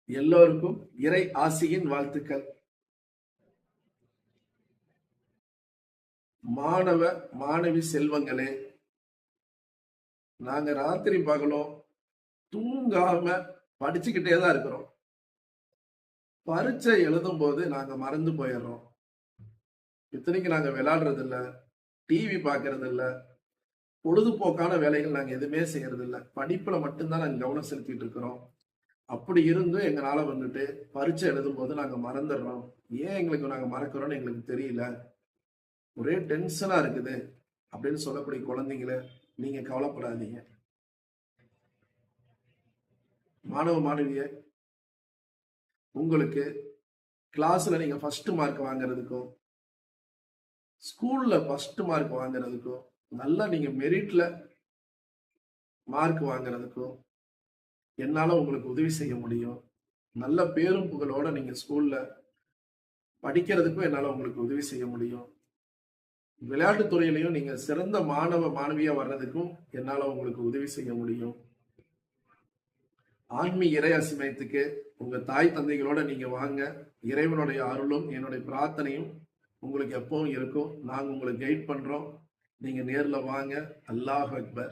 எல்லோருக்கும் இறை ஆசியின் வாழ்த்துக்கள். மாணவ மாணவி செல்வங்களே, நாங்க ராத்திரி பகலும் தூங்காம படிச்சுக்கிட்டே தான் இருக்கிறோம். பரீட்சை எழுதும் போது நாங்க மறந்து போயிடுறோம். இத்தனைக்கு நாங்க விளையாடுறது இல்ல, டிவி பாக்குறது இல்ல, பொழுதுபோக்கான வேலைகள் நாங்க எதுவுமே செய்யறது இல்ல. படிப்புல மட்டும்தான் நாங்க கவனம் செலுத்திட்டு இருக்கிறோம். அப்படி இருந்தும் எங்களால வந்துட்டு பரீட்சை எழுதும் போது நாங்க மறந்துடுறோம். ஏன் எங்களுக்கு நாங்க மறக்கிறோம்னு எங்களுக்கு தெரியல, ஒரே டென்ஷனா இருக்குது அப்படின்னு சொல்லக்கூடிய குழந்தைங்கள நீங்க கவலைப்படாதீங்க. மாணவ மாணவிய, உங்களுக்கு கிளாஸ்ல நீங்க ஃபர்ஸ்ட் மார்க் வாங்குறதுக்கும் ஸ்கூல்ல ஃபர்ஸ்ட் மார்க் வாங்குறதுக்கும் நல்லா நீங்க மெரிட்ல மார்க் வாங்குறதுக்கும் என்னால உங்களுக்கு உதவி செய்ய முடியும். நல்ல பேரும் புகழோட நீங்க ஸ்கூல்ல படிக்கிறதுக்கும் என்னால உங்களுக்கு உதவி செய்ய முடியும். விளையாட்டு துறையிலையும் நீங்க சிறந்த மாணவ மாணவியா வர்றதுக்கும் என்னால உங்களுக்கு உதவி செய்ய முடியும். ஆன்மீக இறை அசிமயத்துக்கு உங்க தாய் தந்தைகளோட நீங்க வாங்க. இறைவனுடைய அருளும் என்னுடைய பிரார்த்தனையும் உங்களுக்கு எப்பவும் இருக்கும். நாங்க உங்களுக்கு கைட் பண்றோம். நீங்க நேர்ல வாங்க. அல்லாஹ் அக்பர்.